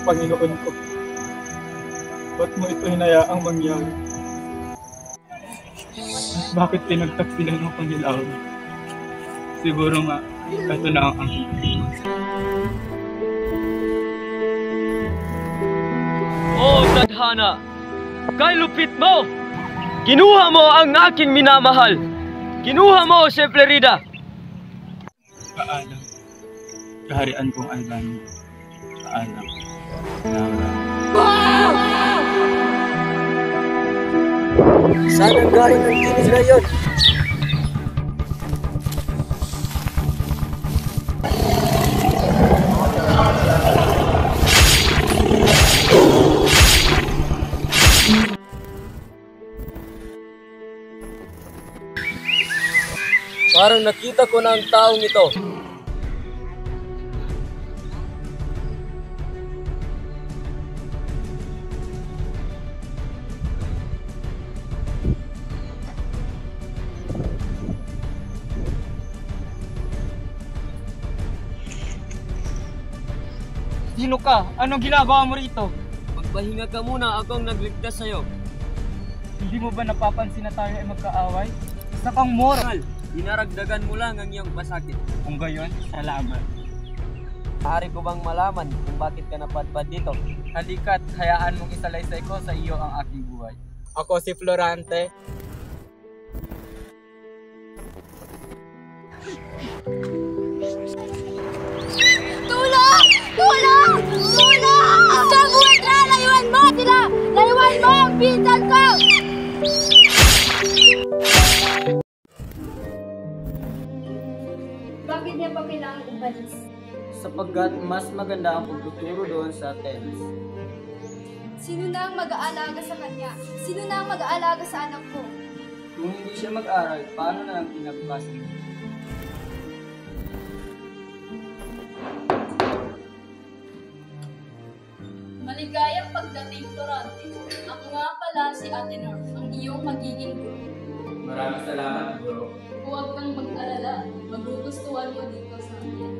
Panginoon ko. Ba't mo ito hinayaang mangyari? Bakit pinagtaksilan mo kang Panginoon? Siguro nga, ito na ang Oh, tadhana! Kay lupit mo! Kinuha mo ang aking minamahal! Kinuha mo, Seflerida! Paalam. Kaharian kong Albania. Paalam. Laura. Saan ang galing ng kinis na yun? Parang nakita ko na ang taong ito. Sino ka? Anong ginagawa mo rito? Magpahinga ka muna, ako ang nagligtas sa'yo. Hindi mo ba napapansin na tayo ay magkaaway? Isa kang moral. Dinaragdagan mo lang ang iyong pasakit. Kung gayon, salamat. Maaari ko bang malaman kung bakit ka napadpad dito? Halika't hayaan mong isalaysay ko sa iyo ang aking buhay. Ako si Florante. Tulong! Tulong! Tulong! Isang buwag na! Layuan mo sila! Layuan mo ang pinsan ko! Bakit niya pa kailangan umalis? Sapagkat mas maganda ang pagtuturo doon sa Athens. Sino na ang mag-aalaga sa kanya? Sino na ang mag-aalaga sa anak ko? Kung hindi siya mag-aral, paano na ang kinabukasan mo? Maligayang pagdating, Florante. Ako nga pala si Atenor, ang iyong magiging guro. Maraming salamat, bro. Huwag kang mag-alala. Magugustuhan mo dito sa akin.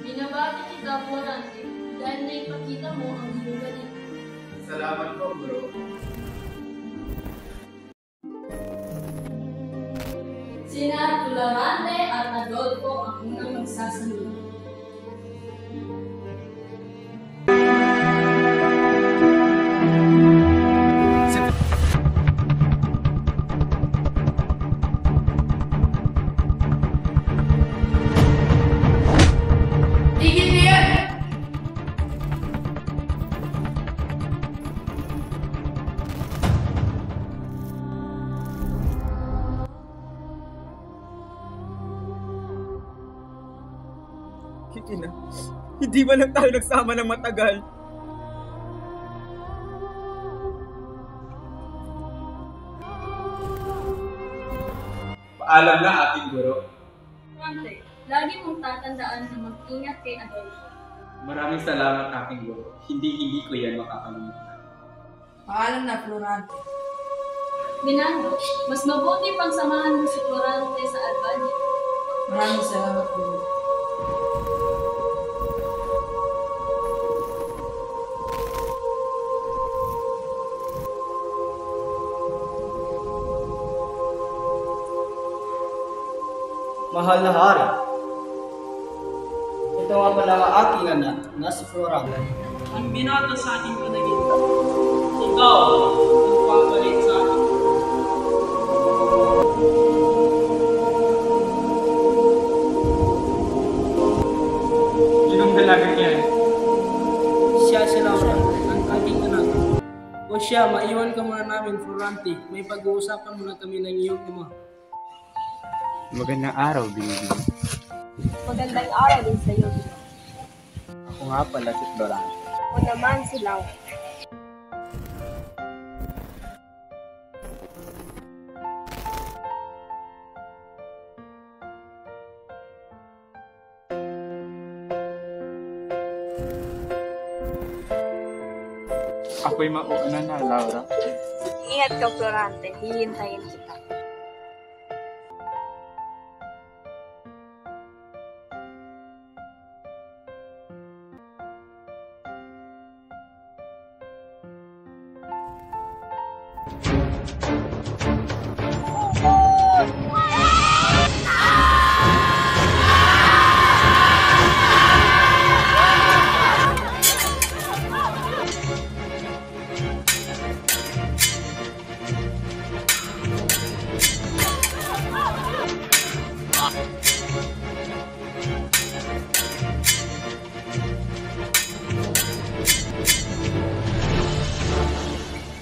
Binabati kita, Florante, dahil naipakita mo ang iyong galing. Salamat po, bro. Sina Florante at Adolfo ang unang magsasalita. Tigil niya! Ina, hindi ba lang tayo nagsama ng matagal? Paalam na ating guro. Florante, lagi mong tatandaan na mag-ingat kay Adolfo. Maraming salamat ating guro. Hindi ko yan makakalimutan. Paalam na, Florante. Minando, mas mabuti pang samahan mo si Florante sa Albania. Maraming salamat, Guru. Mahal na hari. Ito nga pala ang aking anak na si Florante. Ang binato sa aking panaginip. Ikaw, ang papalit sa akin. Sinong dalagang yan? Siya si Laura, ang aking anak. O siya, maiwan ka muna namin, Florante. May pag-uusapan muna kami ng iyong ama. Magandang araw, baby. Magandang araw din sa iyo. Ako nga pala si Florante. O naman si Laura. Ako'y mauuna na, Laura. Ingat ka, Florante. Hihintayin kita.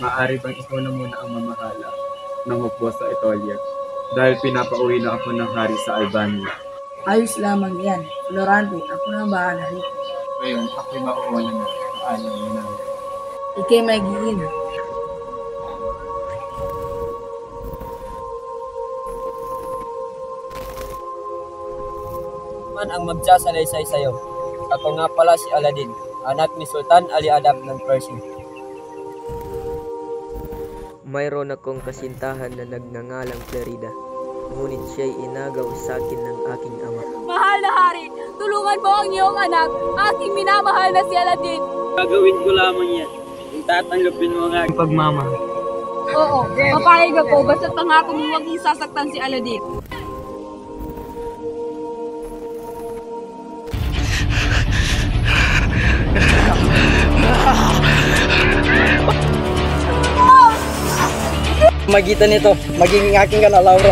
Maaari bang ikaw na muna ang mamahala ng hukbo sa Etolia dahil pinapauwi na ako ng hari sa Albania. Ayos lamang yan. Florante, ako na ang bahala rito. Ngayon, ako'y makuha na paalam na. Ika'y may gigina. Man ang magsasalaysay sa'yo. Ako nga pala si Aladdin, anak ni Sultan Ali Adab ng Persia. Mayroon akong kasintahan na nagngangalang Florida, ngunit siya'y inagaw sa akin ng aking ama. Mahal na hari, tulungan mo ang iyong anak, aking minamahal na si Aladdin. Gagawin ko lamang yan. Kung tatanggapin mo ang aking pagmamahal. Oo, papayag ako, basta't pangako mo huwag mong sasaktan si Aladdin. Magitan nito, magiging aking ka na, Laura.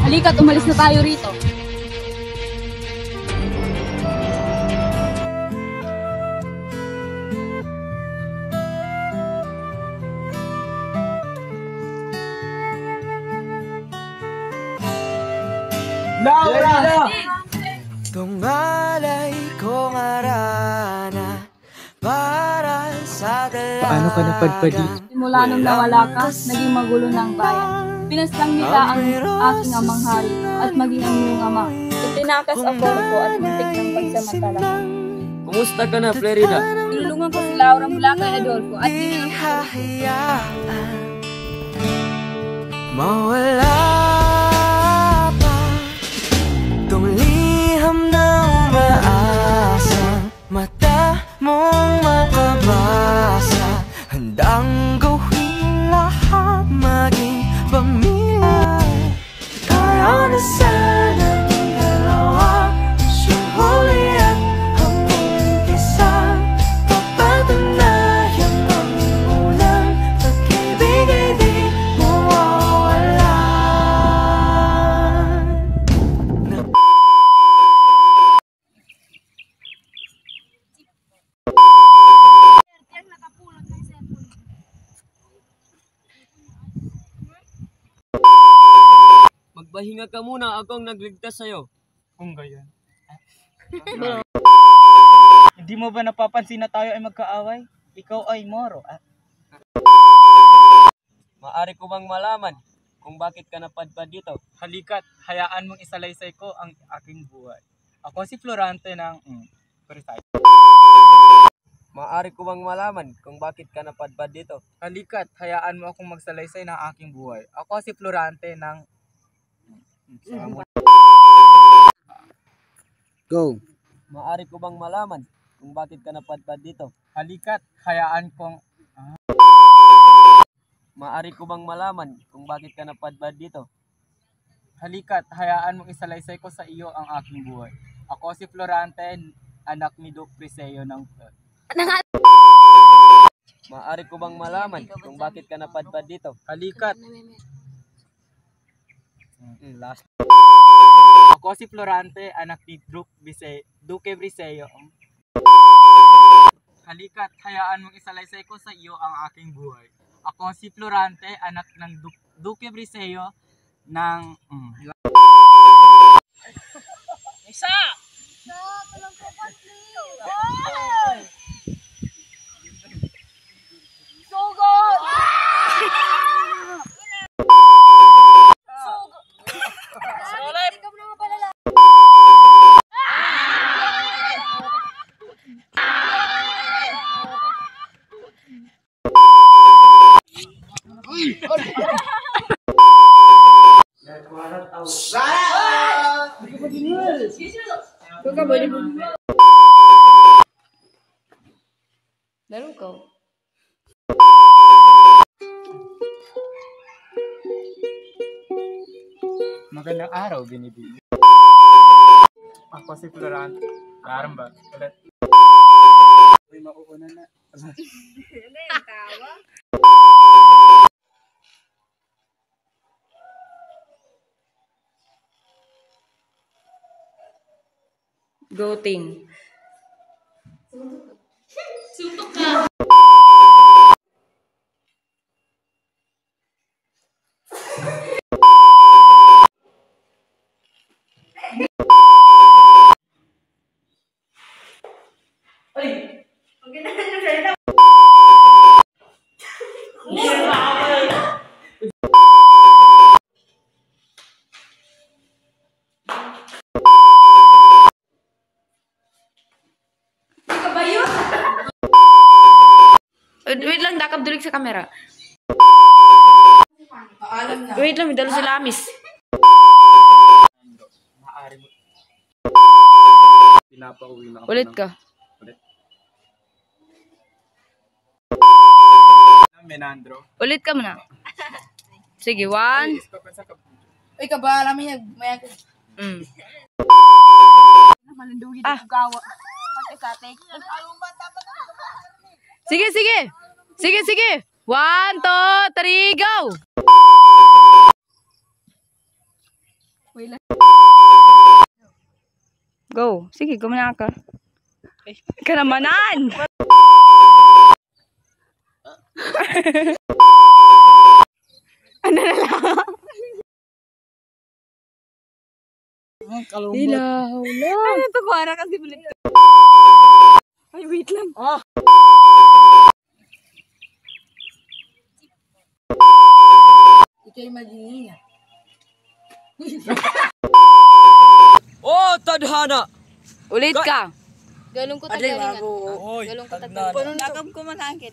Halika't umalis na tayo rito. Laura! Tungalay kong arana para sa dalaga. Paano ka napadpad dito? Simula nung nawala ka, naging magulo ng bayan. Pinaslang nila ang aking amang hari at maging ang iyong ama. Itinakas ang korpo at muntik ng pagsamantala. Kumusta ka na, Florida? Tinulungan ko si Laura mula kay Adolfo at dinala ko. Hahayaan mawala pa tong liham ng maasang mata mong makabasa. Handang gawin lahat, maging pamilya. Tayo na sana dalawa, sumuli at mag-isa. Papatunayan ang unang pag-ibig ay di mawawalan. Magpahinga ka muna, akong nagligtas sa'yo. Kung gayon. Hindi mo ba napapansin na tayo ay magkaaway? Ikaw ay Moro. Maari ko bang malaman kung bakit ka napadpad dito? Halika't, hayaan mong isalaysay ko ang aking buhay. Ako si Florante ng Versailles. Maari ko bang malaman kung bakit ka napadpad dito? Halika't, hayaan mo akong magsalaysay ng aking buhay. Ako si Florante ng Go! Maari ko bang malaman kung bakit ka napadpad dito? Halika't, hayaan kong Maari ko bang malaman kung bakit ka napadpad dito? Halika't, hayaan mong isalaysay ko sa iyo ang aking buhay. Ako si Florante, anak ni Duke Priseo ng Maari ko bang malaman kung bakit ka napadpad dito? Halika't. Last. Ako si Florante, anak ni Duque Priseo. Halika't, hayaan mong isalaysay ko sa iyo ang aking buhay. Ako si Florante, anak ng Duque Priseo ng Isa! Sugod! Ikaw naman pala. Buka boleh. Baru kau. Magandang araw, binibini. Ako si Florante. Karam ba? Ulit. Uy, mauuna na. Goting. Wait lang, dakap dulig sa kamera. Wait lang, may dalo sila amis. Maaari mo. Pinapauwi na ako. Ulit ka. Ulit. Menandro. Ulit ka muna. Sige, 1. Uy, ka ba? Alam mo yan. Sige, sige. Sige, sige. 1, 2, 3, go! Go. Sige, gumana ka. Ka namanan! Ano na lang? Dilaw lang. Ano ito? Kuwara kasi bulit. Ay, wait lang. Ikay magiging. Oh, tadhana! Ulit ka. Galong ko Adre, tagalingan. bago. Galong ko tagalingan. Nakam ko manangkit.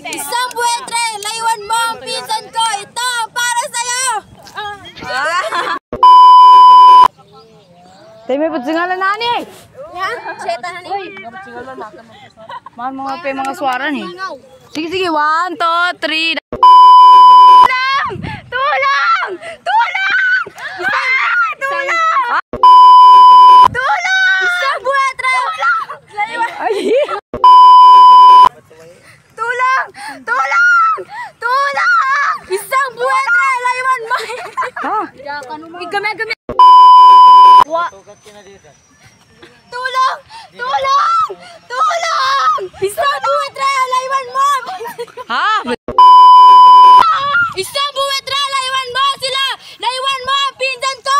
Isang buwetre, laywan mo ang pinsan ko. Ito ang para sa'yo. Tayo may pagsingalan na ni. Yan, seta na ni. Mahal mga pa mga swaran eh. Sige, sige. 1, 2, 3. Tulong! Tulong! Tulong! Tulong! Tulong! Isang buwetre. Ay! Tulong! Tulong! Tulong! Isang buwetre, laywan mo. Ha? Igame. Tulong! Tulong! Tulong! Isang buwetre, laywan mo. Ha? Isang buwetre, laywan mo sila. Laywan mo ang pinsan ko.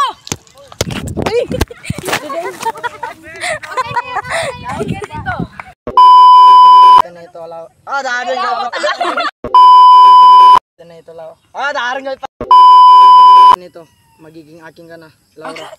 Ito law. Ah, daarin ka. Ito law. Ah, daarin ka. Nito, magiging akin ka na, Laura.